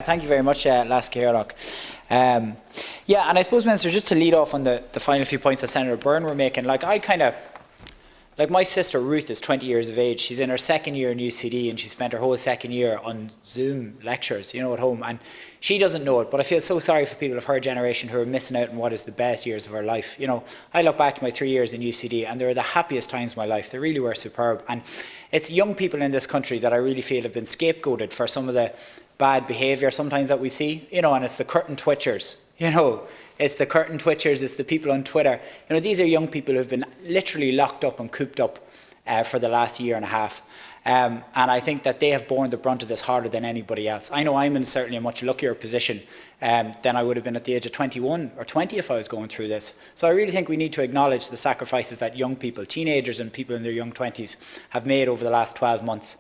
Thank you very much, Seanad Éireann. Yeah, and I suppose, Minister, just to lead off on the final few points that Senator Byrne were making, like my sister Ruth is 20 years of age. She's in her second year in UCD and she spent her whole second year on Zoom lectures, you know, at home. And she doesn't know it, but I feel so sorry for people of her generation who are missing out on what is the best years of her life. You know, I look back to my 3 years in UCD and they were the happiest times of my life. They really were superb. And it's young people in this country that I really feel have been scapegoated for some of the bad behaviour sometimes that we see, you know, and it's the curtain twitchers, you know. It's the curtain twitchers, it's the people on Twitter. You know, these are young people who have been literally locked up and cooped up for the last year and a half. And I think that they have borne the brunt of this harder than anybody else. I know I'm in certainly a much luckier position than I would have been at the age of 21 or 20 if I was going through this. So I really think we need to acknowledge the sacrifices that young people, teenagers and people in their young 20s have made over the last 12 months.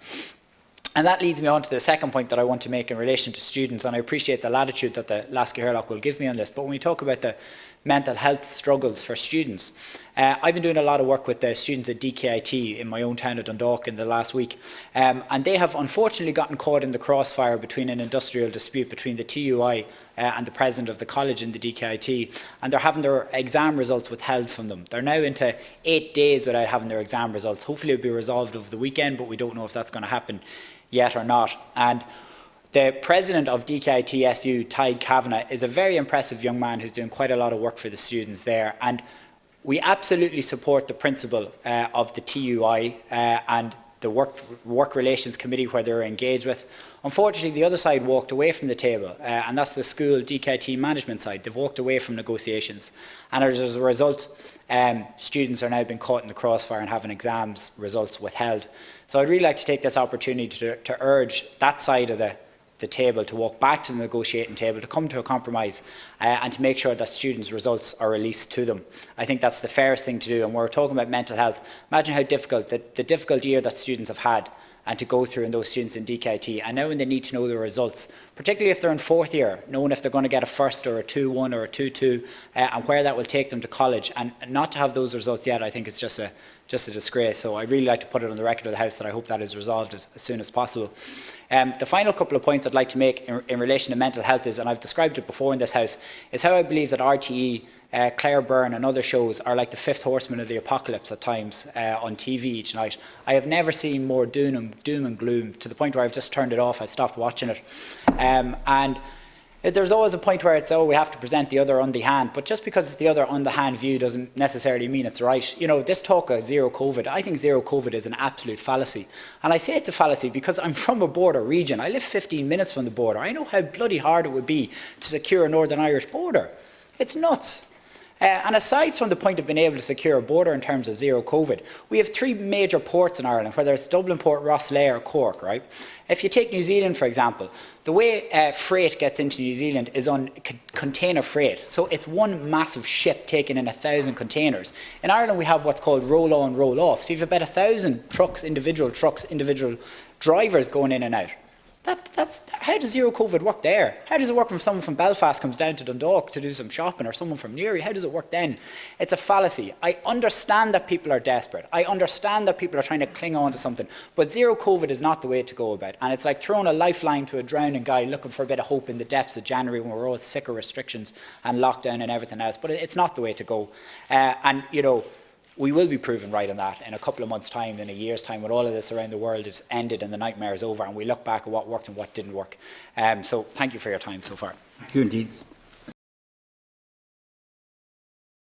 And that leads me on to the second point that I want to make in relation to students, and I appreciate the latitude that the Lasca Hairlock will give me on this, but when we talk about the mental health struggles for students, I've been doing a lot of work with the students at DKIT in my own town of Dundalk in the last week, and they have unfortunately gotten caught in the crossfire between an industrial dispute between the TUI and the president of the college in the DKIT, and they're having their exam results withheld from them. They're now into 8 days without having their exam results. Hopefully it'll be resolved over the weekend, but we don't know if that's going to happen yet or not. And the president of DKIT SU, Tadhg Kavanagh, is a very impressive young man who's doing quite a lot of work for the students there. And we absolutely support the principle of the TUI and the work Relations Committee where they're engaged with. Unfortunately, the other side walked away from the table, and that's the school DKIT management side. They've walked away from negotiations. And as a result, students are now being caught in the crossfire and having exams results withheld. So I'd really like to take this opportunity to urge that side of the table to walk back to the negotiating table, to come to a compromise and to make sure that students' results are released to them. I think that's the fairest thing to do. And when we're talking about mental health, imagine how difficult, the difficult year that students have had and to go through, and those students in DKIT, and now when they need to know the results, particularly if they're in fourth year, knowing if they're going to get a first or a 2-1 or a 2-2 and where that will take them to college, and not to have those results yet, I think is just a disgrace. So I'd really like to put it on the record of the House that I hope that is resolved as soon as possible. The final couple of points I'd like to make in relation to mental health is, and I've described it before in this House, is how I believe that RTE, Claire Byrne and other shows are like the fifth horseman of the apocalypse at times on TV each night. I have never seen more doom and gloom, to the point where I've just turned it off. I stopped watching it. And there's always a point where it's, oh, we have to present the other on the hand, but just because it's the other on the hand view doesn't necessarily mean it's right. You know, this talk of zero COVID, I think zero COVID is an absolute fallacy. And I say it's a fallacy because I'm from a border region. I live 15 minutes from the border. I know how bloody hard it would be to secure a Northern Irish border. It's nuts. And aside from the point of being able to secure a border in terms of zero COVID, we have 3 major ports in Ireland, whether it's Dublin Port, Rosslea or Cork, right? If you take New Zealand, for example, the way freight gets into New Zealand is on container freight. So it's one massive ship taking in 1,000 containers. In Ireland, we have what's called roll-on, roll-off. So you have about 1,000 trucks, individual drivers going in and out. How does zero COVID work there? How does it work when someone from Belfast comes down to Dundalk to do some shopping, or someone from Newry? How does it work then? It's a fallacy. I understand that people are desperate. I understand that people are trying to cling on to something. But zero COVID is not the way to go about it. And it's like throwing a lifeline to a drowning guy looking for a bit of hope in the depths of January when we're all sick of restrictions and lockdown and everything else. But it's not the way to go. And, you know, we will be proven right on that in a couple of months' time, in a year's time, when all of this around the world is ended and the nightmare is over, and we look back at what worked and what didn't work. So thank you for your time so far. Thank you indeed.